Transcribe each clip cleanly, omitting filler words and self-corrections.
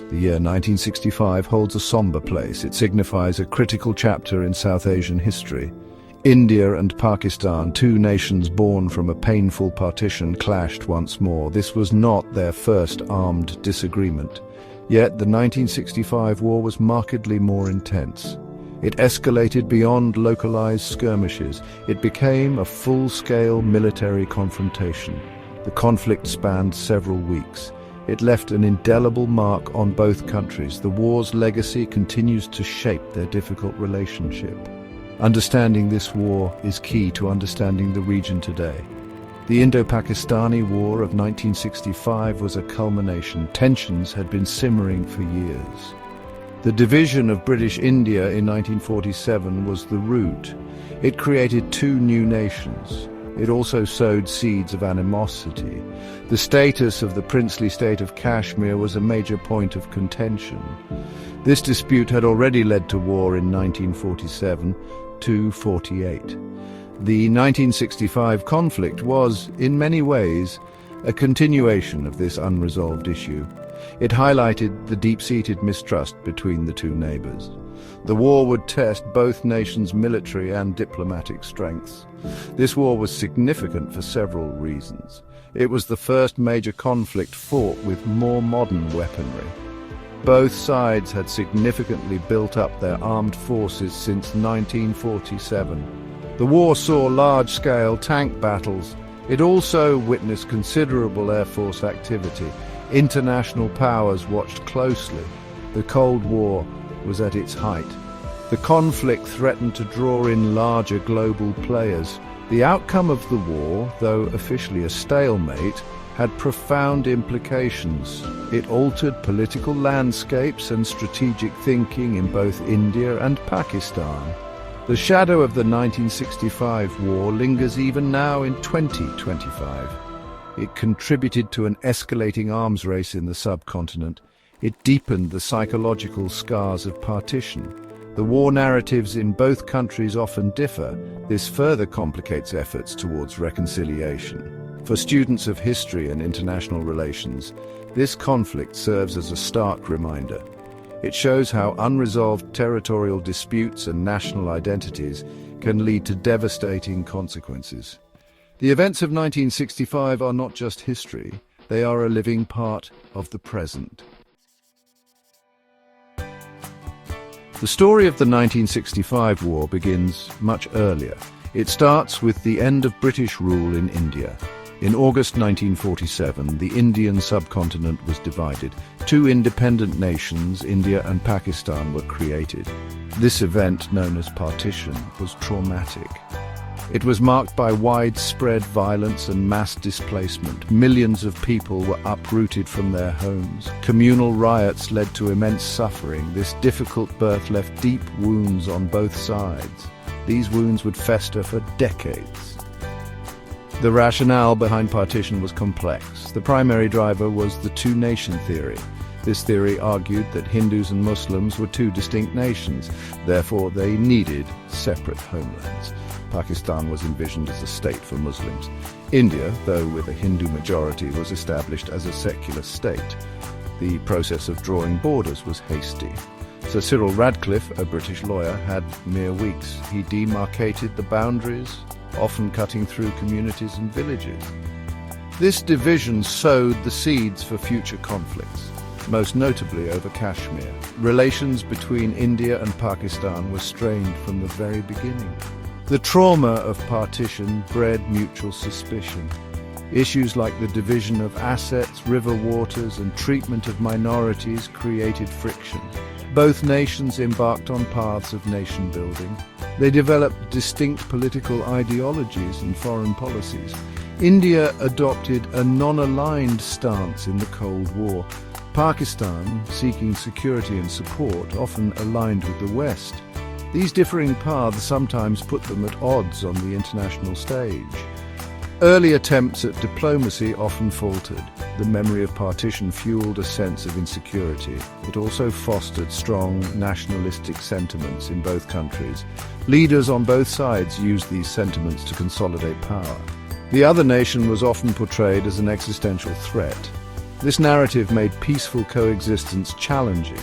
The year 1965 holds a somber place. It signifies a critical chapter in South Asian history. India and Pakistan, two nations born from a painful partition, clashed once more. This was not their first armed disagreement. Yet the 1965 war was markedly more intense. It escalated beyond localized skirmishes. It became a full-scale military confrontation. The conflict spanned several weeks. It left an indelible mark on both countries. The war's legacy continues to shape their difficult relationship. Understanding this war is key to understanding the region today. The Indo-Pakistani War of 1965 was a culmination. Tensions had been simmering for years. The division of British India in 1947 was the root. It created two new nations. It also sowed seeds of animosity. The status of the princely state of Kashmir was a major point of contention. This dispute had already led to war in 1947 to 48. The 1965 conflict was, in many ways, a continuation of this unresolved issue. It highlighted the deep-seated mistrust between the two neighbors. The war would test both nations' military and diplomatic strengths. This war was significant for several reasons. It was the first major conflict fought with more modern weaponry. Both sides had significantly built up their armed forces since 1947. The war saw large-scale tank battles. It also witnessed considerable Air Force activity. International powers watched closely. The Cold War was at its height. The conflict threatened to draw in larger global players. The outcome of the war, though officially a stalemate, had profound implications. It altered political landscapes and strategic thinking in both India and Pakistan. The shadow of the 1965 war lingers even now in 2025. It contributed to an escalating arms race in the subcontinent. It deepened the psychological scars of partition. The war narratives in both countries often differ. This further complicates efforts towards reconciliation. For students of history and international relations, this conflict serves as a stark reminder. It shows how unresolved territorial disputes and national identities can lead to devastating consequences. The events of 1965 are not just history, they are a living part of the present. The story of the 1965 war begins much earlier. It starts with the end of British rule in India. In August 1947, the Indian subcontinent was divided. Two independent nations, India and Pakistan, were created. This event, known as partition, was traumatic. It was marked by widespread violence and mass displacement. Millions of people were uprooted from their homes. Communal riots led to immense suffering. This difficult birth left deep wounds on both sides. These wounds would fester for decades. The rationale behind partition was complex. The primary driver was the two-nation theory. This theory argued that Hindus and Muslims were two distinct nations, therefore they needed separate homelands. Pakistan was envisioned as a state for Muslims. India, though with a Hindu majority, was established as a secular state. The process of drawing borders was hasty. Sir Cyril Radcliffe, a British lawyer, had mere weeks. He demarcated the boundaries, often cutting through communities and villages. This division sowed the seeds for future conflicts, most notably over Kashmir. Relations between India and Pakistan were strained from the very beginning. The trauma of partition bred mutual suspicion. Issues like the division of assets, river waters, and treatment of minorities created friction. Both nations embarked on paths of nation-building. They developed distinct political ideologies and foreign policies. India adopted a non-aligned stance in the Cold War. Pakistan, seeking security and support, often aligned with the West. These differing paths sometimes put them at odds on the international stage. Early attempts at diplomacy often faltered. The memory of partition fueled a sense of insecurity. It also fostered strong nationalistic sentiments in both countries. Leaders on both sides used these sentiments to consolidate power. The other nation was often portrayed as an existential threat. This narrative made peaceful coexistence challenging.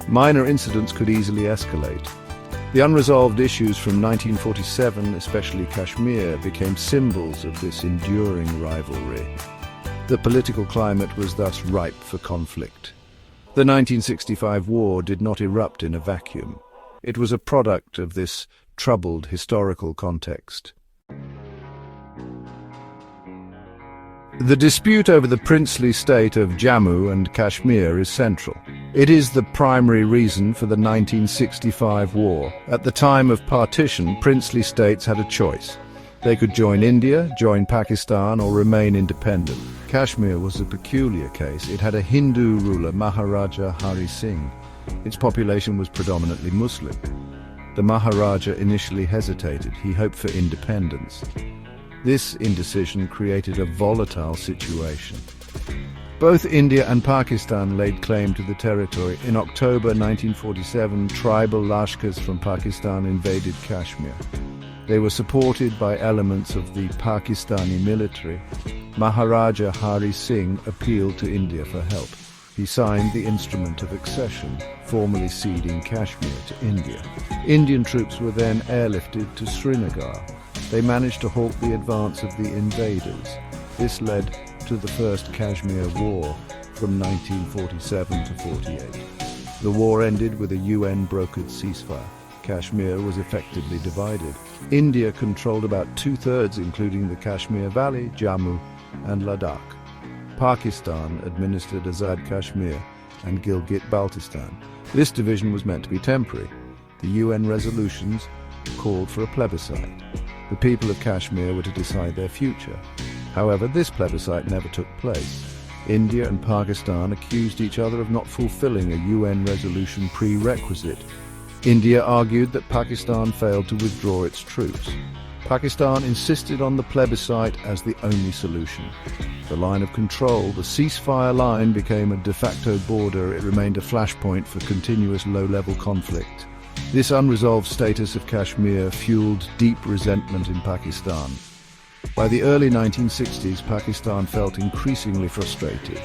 Minor incidents could easily escalate. The unresolved issues from 1947, especially Kashmir, became symbols of this enduring rivalry. The political climate was thus ripe for conflict. The 1965 war did not erupt in a vacuum. It was a product of this troubled historical context. The dispute over the princely state of Jammu and Kashmir is central. It is the primary reason for the 1965 war. At the time of partition, princely states had a choice. They could join India, join Pakistan, or remain independent. Kashmir was a peculiar case. It had a Hindu ruler, Maharaja Hari Singh. Its population was predominantly Muslim. The Maharaja initially hesitated. He hoped for independence. This indecision created a volatile situation. Both India and Pakistan laid claim to the territory. In October 1947, tribal Lashkars from Pakistan invaded Kashmir. They were supported by elements of the Pakistani military. Maharaja Hari Singh appealed to India for help. He signed the Instrument of Accession, formally ceding Kashmir to India. Indian troops were then airlifted to Srinagar. They managed to halt the advance of the invaders. This led to the First Kashmir War from 1947 to 48. The war ended with a UN-brokered ceasefire. Kashmir was effectively divided. India controlled about two-thirds, including the Kashmir Valley, Jammu, and Ladakh. Pakistan administered Azad Kashmir and Gilgit-Baltistan. This division was meant to be temporary. The UN resolutions called for a plebiscite. The people of Kashmir were to decide their future. However, this plebiscite never took place. India and Pakistan accused each other of not fulfilling a UN resolution prerequisite. India argued that Pakistan failed to withdraw its troops. Pakistan insisted on the plebiscite as the only solution. The line of control, the ceasefire line, became a de facto border. It remained a flashpoint for continuous low-level conflict. This unresolved status of Kashmir fueled deep resentment in Pakistan. By the early 1960s, Pakistan felt increasingly frustrated.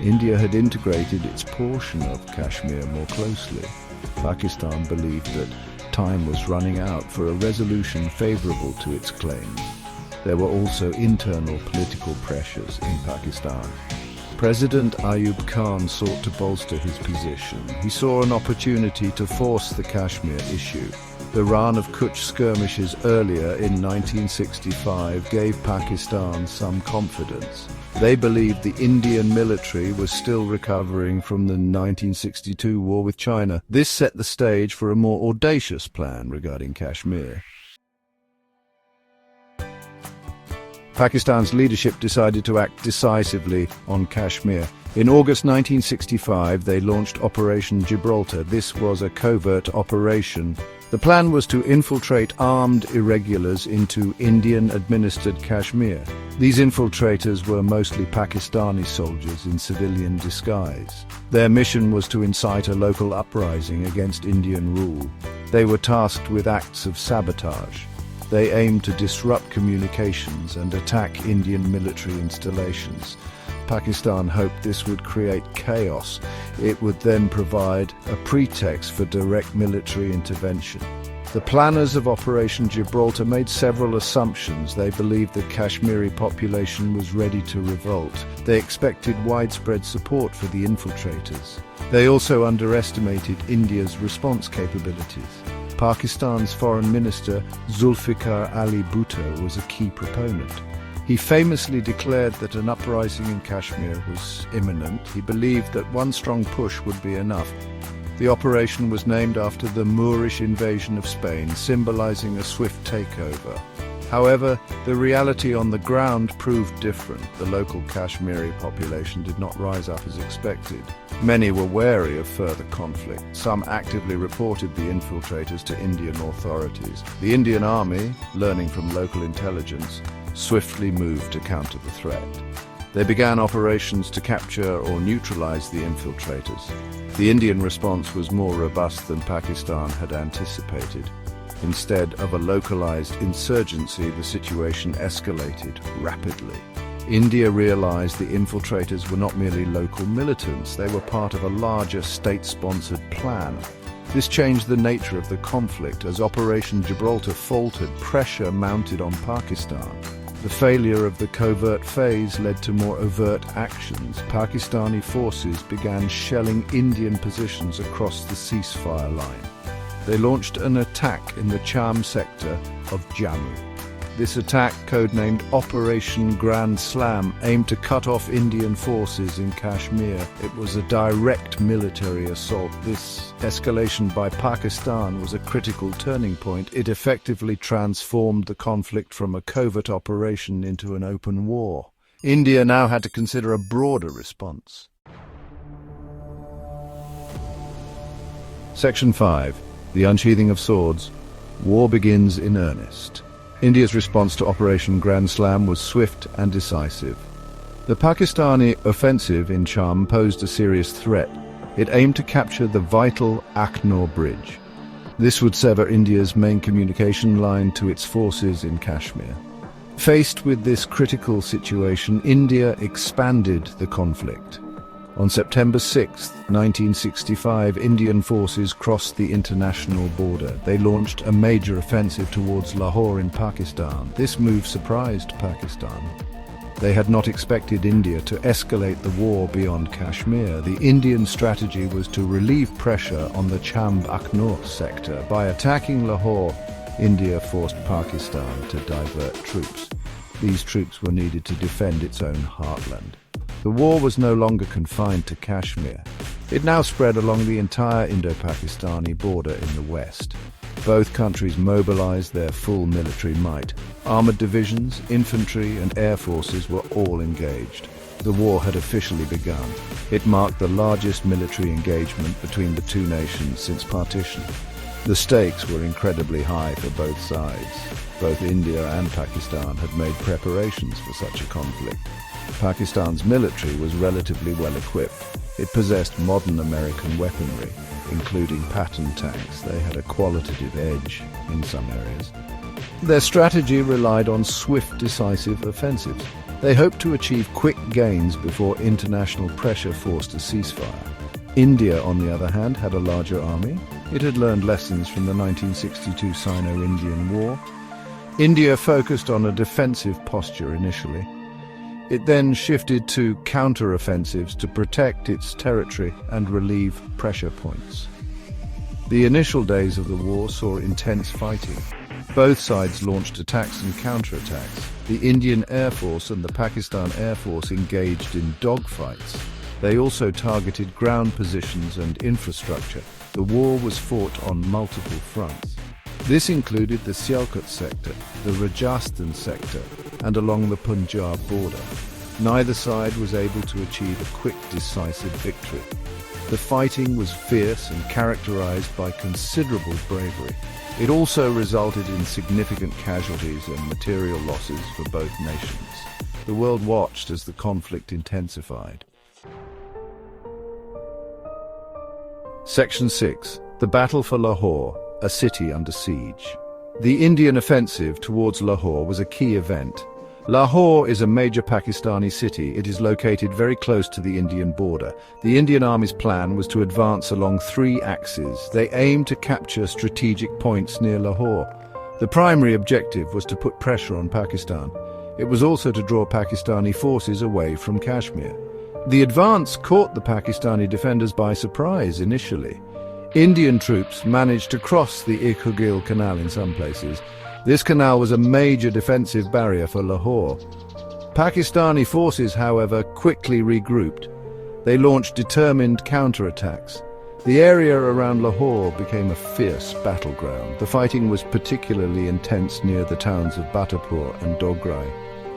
India had integrated its portion of Kashmir more closely. Pakistan believed that time was running out for a resolution favorable to its claims. There were also internal political pressures in Pakistan. President Ayub Khan sought to bolster his position. He saw an opportunity to force the Kashmir issue. The Rann of Kutch skirmishes earlier in 1965 gave Pakistan some confidence. They believed the Indian military was still recovering from the 1962 war with China. This set the stage for a more audacious plan regarding Kashmir. Pakistan's leadership decided to act decisively on Kashmir. In August 1965, they launched Operation Gibraltar. This was a covert operation. The plan was to infiltrate armed irregulars into Indian-administered Kashmir. These infiltrators were mostly Pakistani soldiers in civilian disguise. Their mission was to incite a local uprising against Indian rule. They were tasked with acts of sabotage. They aimed to disrupt communications and attack Indian military installations. Pakistan hoped this would create chaos. It would then provide a pretext for direct military intervention. The planners of Operation Gibraltar made several assumptions. They believed the Kashmiri population was ready to revolt. They expected widespread support for the infiltrators. They also underestimated India's response capabilities. Pakistan's Foreign Minister Zulfikar Ali Bhutto was a key proponent. He famously declared that an uprising in Kashmir was imminent. He believed that one strong push would be enough. The operation was named after the Moorish invasion of Spain, symbolizing a swift takeover. However, the reality on the ground proved different. The local Kashmiri population did not rise up as expected. Many were wary of further conflict. Some actively reported the infiltrators to Indian authorities. The Indian army, learning from local intelligence, swiftly moved to counter the threat. They began operations to capture or neutralize the infiltrators. The Indian response was more robust than Pakistan had anticipated. Instead of a localized insurgency, the situation escalated rapidly. India realized the infiltrators were not merely local militants, they were part of a larger state-sponsored plan. This changed the nature of the conflict. As Operation Gibraltar faltered, pressure mounted on Pakistan. The failure of the covert phase led to more overt actions. Pakistani forces began shelling Indian positions across the ceasefire line. They launched an attack in the Cham sector of Jammu. This attack, codenamed Operation Grand Slam, aimed to cut off Indian forces in Kashmir. It was a direct military assault. This escalation by Pakistan was a critical turning point. It effectively transformed the conflict from a covert operation into an open war. India now had to consider a broader response. Section 5. The Unsheathing of Swords. War begins in earnest. India's response to Operation Grand Slam was swift and decisive. The Pakistani offensive in Cham posed a serious threat. It aimed to capture the vital Akhnor Bridge. This would sever India's main communication line to its forces in Kashmir. Faced with this critical situation, India expanded the conflict. On September 6, 1965, Indian forces crossed the international border. They launched a major offensive towards Lahore in Pakistan. This move surprised Pakistan. They had not expected India to escalate the war beyond Kashmir. The Indian strategy was to relieve pressure on the Cham-Akhnor sector. By attacking Lahore, India forced Pakistan to divert troops. These troops were needed to defend its own heartland. The war was no longer confined to Kashmir. It now spread along the entire Indo-Pakistani border in the west. Both countries mobilized their full military might. Armored divisions, infantry and air forces were all engaged. The war had officially begun. It marked the largest military engagement between the two nations since partition. The stakes were incredibly high for both sides. Both India and Pakistan had made preparations for such a conflict. Pakistan's military was relatively well equipped. It possessed modern American weaponry, including Patton tanks. They had a qualitative edge in some areas. Their strategy relied on swift, decisive offensives. They hoped to achieve quick gains before international pressure forced a ceasefire. India, on the other hand, had a larger army. It had learned lessons from the 1962 Sino-Indian War. India focused on a defensive posture initially. It then shifted to counter-offensives to protect its territory and relieve pressure points. The initial days of the war saw intense fighting. Both sides launched attacks and counterattacks. The Indian Air Force and the Pakistan Air Force engaged in dogfights. They also targeted ground positions and infrastructure. The war was fought on multiple fronts. This included the Sialkot sector, the Rajasthan sector, and along the Punjab border. Neither side was able to achieve a quick, decisive victory. The fighting was fierce and characterized by considerable bravery. It also resulted in significant casualties and material losses for both nations. The world watched as the conflict intensified. Section 6. The Battle for Lahore, a city under siege. The Indian offensive towards Lahore was a key event. Lahore is a major Pakistani city. It is located very close to the Indian border. The Indian Army's plan was to advance along three axes. They aimed to capture strategic points near Lahore. The primary objective was to put pressure on Pakistan. It was also to draw Pakistani forces away from Kashmir. The advance caught the Pakistani defenders by surprise initially. Indian troops managed to cross the Indo-Pakistani Canal in some places. This canal was a major defensive barrier for Lahore. Pakistani forces, however, quickly regrouped. They launched determined counterattacks. The area around Lahore became a fierce battleground. The fighting was particularly intense near the towns of Batapur and Dograi.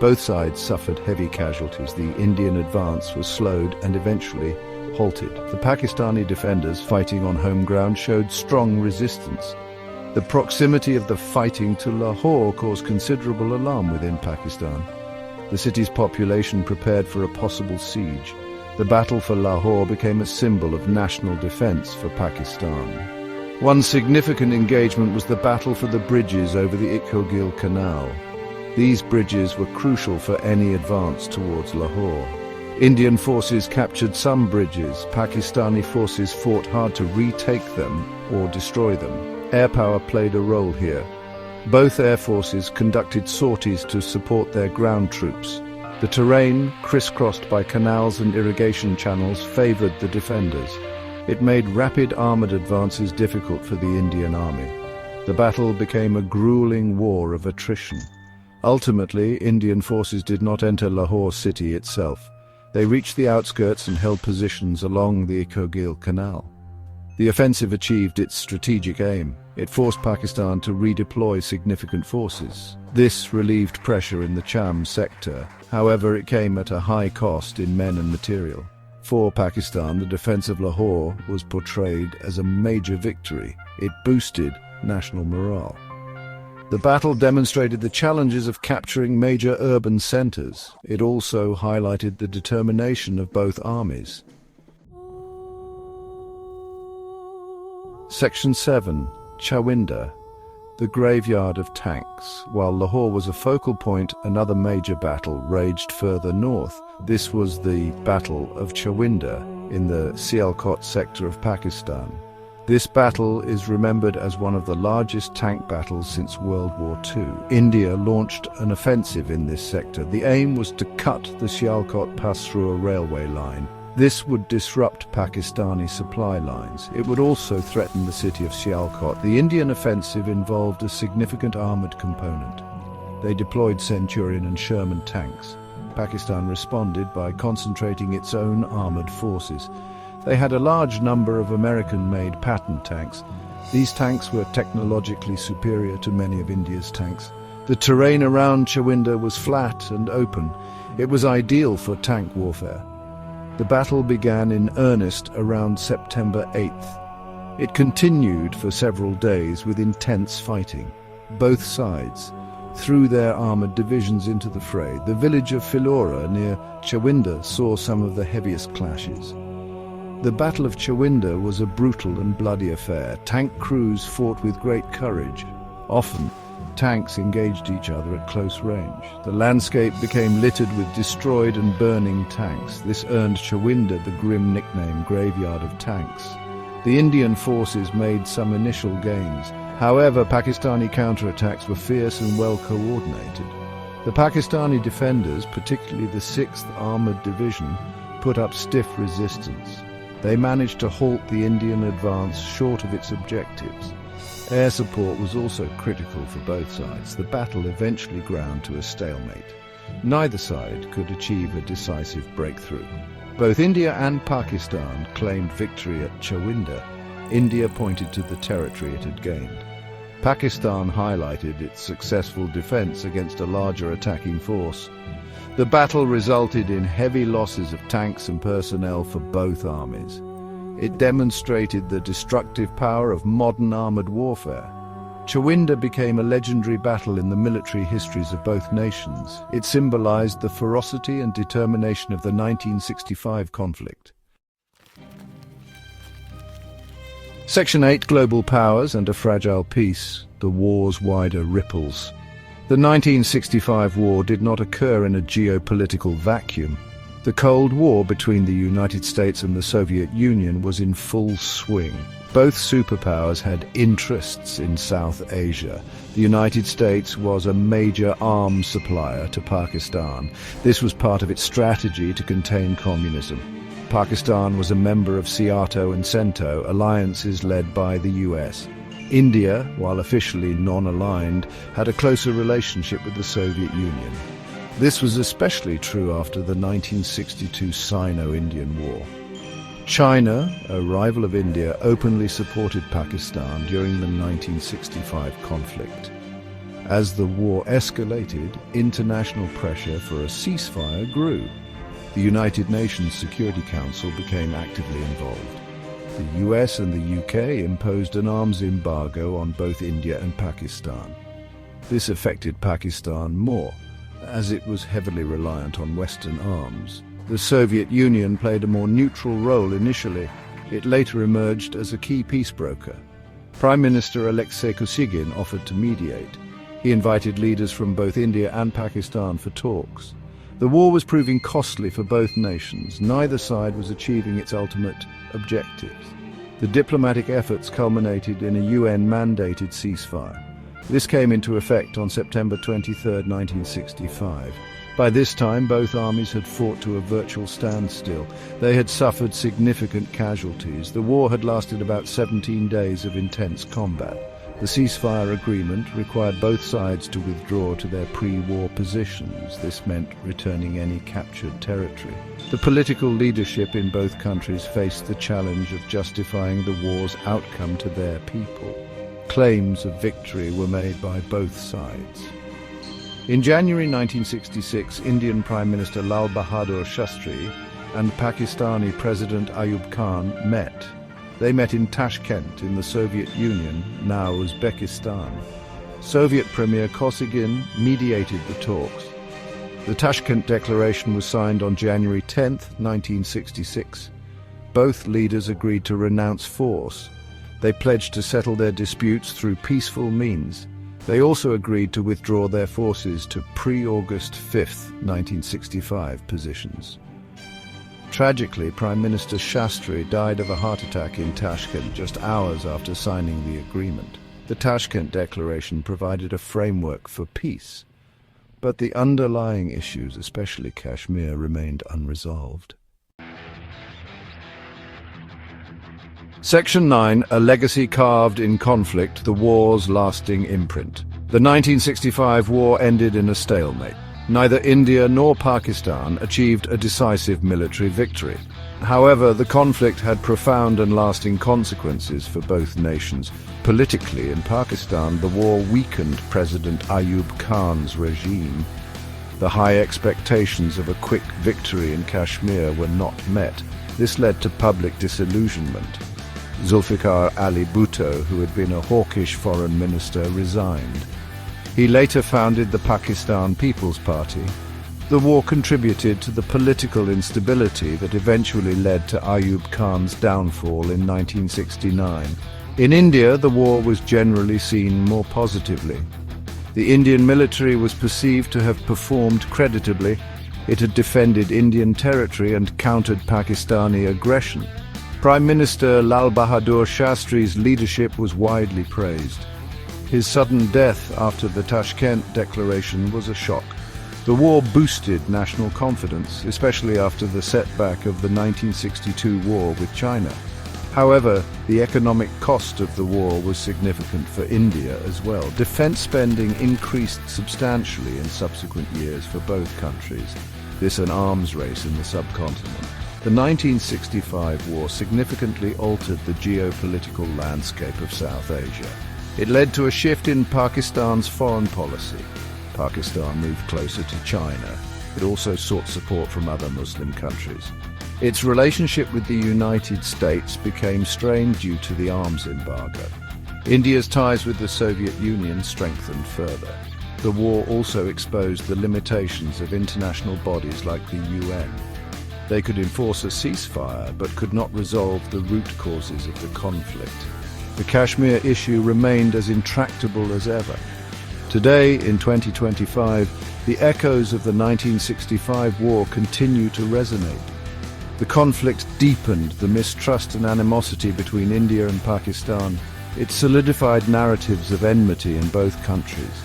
Both sides suffered heavy casualties. The Indian advance was slowed and eventually halted. The Pakistani defenders fighting on home ground showed strong resistance. The proximity of the fighting to Lahore caused considerable alarm within Pakistan. The city's population prepared for a possible siege. The battle for Lahore became a symbol of national defense for Pakistan. One significant engagement was the battle for the bridges over the Indo-Pakistani Canal. These bridges were crucial for any advance towards Lahore. Indian forces captured some bridges. Pakistani forces fought hard to retake them or destroy them. Air power played a role here. Both air forces conducted sorties to support their ground troops. The terrain, crisscrossed by canals and irrigation channels, favored the defenders. It made rapid armored advances difficult for the Indian army. The battle became a grueling war of attrition. Ultimately, Indian forces did not enter Lahore city itself. They reached the outskirts and held positions along the Kargil Canal. The offensive achieved its strategic aim. It forced Pakistan to redeploy significant forces. This relieved pressure in the Cham sector. However, it came at a high cost in men and material. For Pakistan, the defense of Lahore was portrayed as a major victory. It boosted national morale. The battle demonstrated the challenges of capturing major urban centers. It also highlighted the determination of both armies. Section 7. Chawinda, the graveyard of tanks. While Lahore was a focal point, another major battle raged further north. This was the Battle of Chawinda in the Sialkot sector of Pakistan. This battle is remembered as one of the largest tank battles since World War II. India launched an offensive in this sector. The aim was to cut the Sialkot pass through a railway line. This would disrupt Pakistani supply lines. It would also threaten the city of Sialkot. The Indian offensive involved a significant armoured component. They deployed Centurion and Sherman tanks. Pakistan responded by concentrating its own armoured forces. They had a large number of American-made Patton tanks. These tanks were technologically superior to many of India's tanks. The terrain around Chawinda was flat and open. It was ideal for tank warfare. The battle began in earnest around September 8th. It continued for several days with intense fighting. Both sides threw their armoured divisions into the fray. The village of Philora near Chawinda saw some of the heaviest clashes. The Battle of Chawinda was a brutal and bloody affair. Tank crews fought with great courage. Often, tanks engaged each other at close range. The landscape became littered with destroyed and burning tanks. This earned Chawinda the grim nickname Graveyard of Tanks. The Indian forces made some initial gains. However, Pakistani counterattacks were fierce and well coordinated. The Pakistani defenders, particularly the 6th Armoured Division, put up stiff resistance. They managed to halt the Indian advance short of its objectives. Air support was also critical for both sides. The battle eventually ground to a stalemate. Neither side could achieve a decisive breakthrough. Both India and Pakistan claimed victory at Chawinda. India pointed to the territory it had gained. Pakistan highlighted its successful defense against a larger attacking force. The battle resulted in heavy losses of tanks and personnel for both armies. It demonstrated the destructive power of modern armoured warfare. Chawinda became a legendary battle in the military histories of both nations. It symbolized the ferocity and determination of the 1965 conflict. Section 8. Global Powers and a Fragile Peace. The war's wider ripples. The 1965 war did not occur in a geopolitical vacuum. The Cold War between the United States and the Soviet Union was in full swing. Both superpowers had interests in South Asia. The United States was a major arms supplier to Pakistan. This was part of its strategy to contain communism. Pakistan was a member of SEATO and CENTO, alliances led by the US. India, while officially non-aligned, had a closer relationship with the Soviet Union. This was especially true after the 1962 Sino-Indian War. China, a rival of India, openly supported Pakistan during the 1965 conflict. As the war escalated, international pressure for a ceasefire grew. The United Nations Security Council became actively involved. The US and the UK imposed an arms embargo on both India and Pakistan. This affected Pakistan more, as it was heavily reliant on Western arms. The Soviet Union played a more neutral role initially. It later emerged as a key peace broker. Prime Minister Alexei Kosygin offered to mediate. He invited leaders from both India and Pakistan for talks. The war was proving costly for both nations. Neither side was achieving its ultimate objectives. The diplomatic efforts culminated in a UN-mandated ceasefire. This came into effect on September 23, 1965. By this time, both armies had fought to a virtual standstill. They had suffered significant casualties. The war had lasted about 17 days of intense combat. The ceasefire agreement required both sides to withdraw to their pre-war positions. This meant returning any captured territory. The political leadership in both countries faced the challenge of justifying the war's outcome to their people. Claims of victory were made by both sides. In January 1966, Indian Prime Minister Lal Bahadur Shastri and Pakistani President Ayub Khan met. They met in Tashkent in the Soviet Union, now Uzbekistan. Soviet Premier Kosygin mediated the talks. The Tashkent Declaration was signed on January 10, 1966. Both leaders agreed to renounce force. They pledged to settle their disputes through peaceful means. They also agreed to withdraw their forces to pre-August 5, 1965 positions. Tragically, Prime Minister Shastri died of a heart attack in Tashkent just hours after signing the agreement. The Tashkent Declaration provided a framework for peace, but the underlying issues, especially Kashmir, remained unresolved. Section 9, a legacy carved in conflict, the war's lasting imprint. The 1965 war ended in a stalemate. Neither India nor Pakistan achieved a decisive military victory. However, the conflict had profound and lasting consequences for both nations. Politically, in Pakistan, the war weakened President Ayub Khan's regime. The high expectations of a quick victory in Kashmir were not met. This led to public disillusionment. Zulfikar Ali Bhutto, who had been a hawkish foreign minister, resigned. He later founded the Pakistan People's Party. The war contributed to the political instability that eventually led to Ayub Khan's downfall in 1969. In India, the war was generally seen more positively. The Indian military was perceived to have performed creditably. It had defended Indian territory and countered Pakistani aggression. Prime Minister Lal Bahadur Shastri's leadership was widely praised. His sudden death after the Tashkent Declaration was a shock. The war boosted national confidence, especially after the setback of the 1962 war with China. However, the economic cost of the war was significant for India as well. Defense spending increased substantially in subsequent years for both countries. This an arms race in the subcontinent. The 1965 war significantly altered the geopolitical landscape of South Asia. It led to a shift in Pakistan's foreign policy. Pakistan moved closer to China. It also sought support from other Muslim countries. Its relationship with the United States became strained due to the arms embargo. India's ties with the Soviet Union strengthened further. The war also exposed the limitations of international bodies like the UN. They could enforce a ceasefire, but could not resolve the root causes of the conflict. The Kashmir issue remained as intractable as ever. Today, in 2025, the echoes of the 1965 war continue to resonate. The conflict deepened the mistrust and animosity between India and Pakistan. It solidified narratives of enmity in both countries.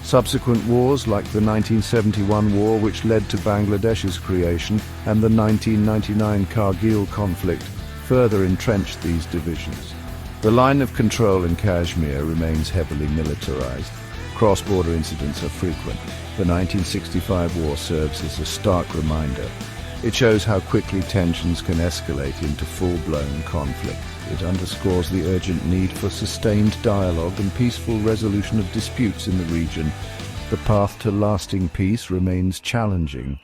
Subsequent wars, like the 1971 war, which led to Bangladesh's creation, and the 1999 Kargil conflict, further entrenched these divisions. The line of control in Kashmir remains heavily militarized. Cross-border incidents are frequent. The 1965 war serves as a stark reminder. It shows how quickly tensions can escalate into full-blown conflict. It underscores the urgent need for sustained dialogue and peaceful resolution of disputes in the region. The path to lasting peace remains challenging,